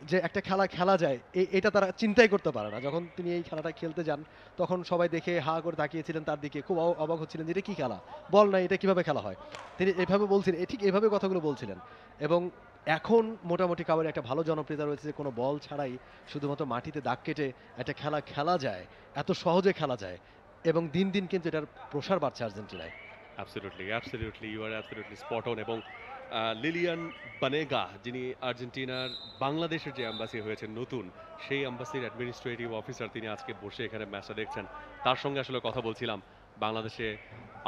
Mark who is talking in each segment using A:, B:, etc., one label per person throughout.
A: যে একটা খেলা খেলা যায় এটা তারা চিন্তাই করতে পারে না। যখন তিনি এই খেলাটা খেলতে যান তখন সবাই দেখে হা করে তাকিয়েছিলেন তার দিকে, খুব অবাক হচ্ছিলেন যে এটা কি খেলা, বল না এটা কিভাবে খেলা হয়। তিনি এভাবে বলছিলেন, ঠিক এভাবে কথাগুলো বলছিলেন। এবং এখন মোটামুটি কাবাডি একটা ভালো জনপ্রিয়তা রয়েছে যে কোনো বল ছাড়াই শুধুমাত্র মাটিতে দাগ কেটে একটা খেলা খেলা যায়, এত সহজে খেলা যায়। এবং দিন দিন কিন্তু এটার প্রসার বাড়ছে আর্জেন্টিনায়।
B: Absolutely, absolutely, you are absolutely spot on. এবং লিলিয়ান বানেগা, যিনি আর্জেন্টিনার বাংলাদেশের যে অ্যাম্বাসি হয়েছে নতুন, সেই অ্যাম্বাসির অ্যাডমিনিস্ট্রেটিভ অফিসার, তিনি আজকে বসে এখানে ম্যাচটা দেখছেন। তার সঙ্গে আসলে কথা বলছিলাম বাংলাদেশে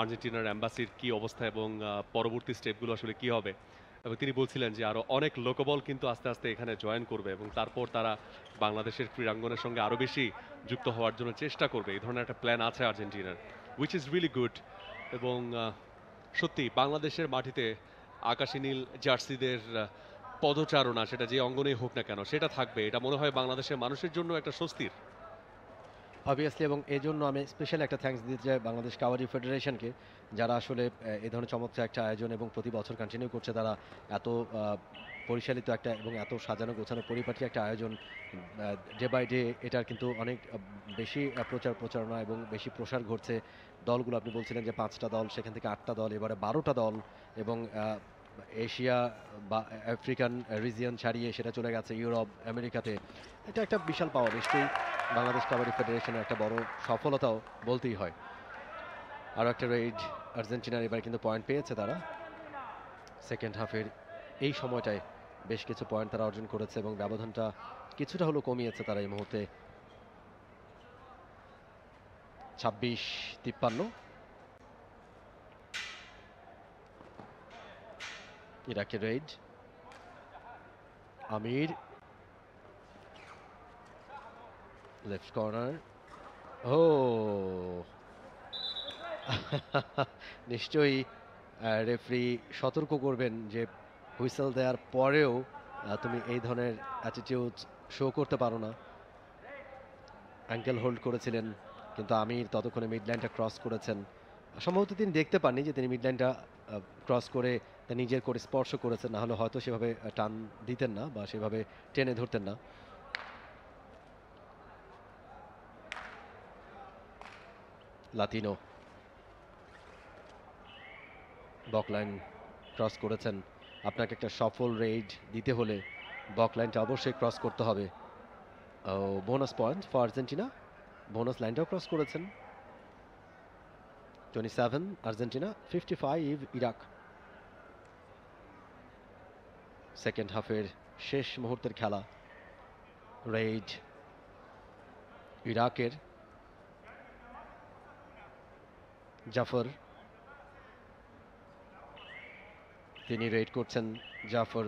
B: আর্জেন্টিনার অ্যাম্বাসির কি অবস্থা এবং পরবর্তী স্টেপগুলো আসলে কি হবে। এবং তিনি বলছিলেন যে আরও অনেক লোকবল কিন্তু আস্তে আস্তে এখানে জয়েন করবে এবং তারপর তারা বাংলাদেশের ক্রীড়াঙ্গনের সঙ্গে আরও বেশি যুক্ত হওয়ার জন্য চেষ্টা করবে। এই ধরনের একটা প্ল্যান আছে আর্জেন্টিনার, উইচ ইজ রিয়েলি গুড। এবং সত্যি বাংলাদেশের মাটিতে আকাশী নীল জার্সিদের পদচারণা, সেটা যে অঙ্গনেই হোক না কেন, সেটা থাকবে। এটা মনে হয় বাংলাদেশের মানুষের জন্য একটা স্বস্তির।
A: অবভিয়াসলি, এবং এজন্য আমি স্পেশাল একটা থ্যাঙ্কস দিতে চাই বাংলাদেশ কাবাডি ফেডারেশনকে, যারা আসলে এই ধরনের চমৎকার একটা আয়োজন এবং প্রতি বছর কন্টিনিউ করছে। তারা এত পরিচালিত একটা এবং এত সাজানো গোছানো পরিপাটি একটা আয়োজন ডে বাই ডে, এটার কিন্তু অনেক বেশি প্রচারণা এবং বেশি প্রসার ঘটছে। দলগুলো আপনি বলছিলেন যে 5টা দল, সেখান থেকে 8টা দল, এবারে 12টা দল। এবং এশিয়া বা আফ্রিকান রিজিয়ন ছাড়িয়ে সেটা চলে গেছে ইউরোপ, আমেরিকাতে। এটা একটা বিশাল পাওয়া, নিশ্চয়ই বাংলাদেশ কাবাডি ফেডারেশনের একটা বড় সফলতাও বলতেই হয়। আরও একটা রেড আর্জেন্টিনার, এবার কিন্তু পয়েন্ট পেয়েছে তারা সেকেন্ড হাফের এই সময়টায়। বেশ কিছু পয়েন্ট তারা অর্জন করেছে এবং ব্যবধানটা কিছুটা হলেও কমিয়েছে তারা এই মুহূর্তে। 26-53 ইরাকের রেড। আমির লেফট কর্নার, ও নিশ্চয়ই রেফারি সতর্ক করবেন যে হুইসেল দেওয়ার পরেও তুমি এই ধরনের অ্যাটিটিউড শো করতে পারো না। অ্যাঙ্কেল হোল্ড করেছিলেন, কিন্তু আমির ততক্ষণে মিডলাইনটা ক্রস করেছেন। সম্ভবত তিনি দেখতে পাননি যে তিনি মিডলাইনটা ক্রস করে তা নিজের করে স্পর্শ করেছেন, না হলে হয়তো সেভাবে টান দিতেন না বা সেভাবে টেনে ধরতেন না। লাতিনো বকলাইন ক্রস করেছেন। আপনাকে একটা সফল রেইড দিতে হলে বকলাইনটা অবশ্যই ক্রস করতে হবে। Bonus point for Argentina, bonus লাইনটাও ক্রস করেছেন। 27 আর্জেন্টিনা, 55 ইরাক। সেকেন্ড হাফের শেষ মুহূর্তের খেলা, রেইড ইরাকের। জাফর, তিনি রেড করছেন। জাফর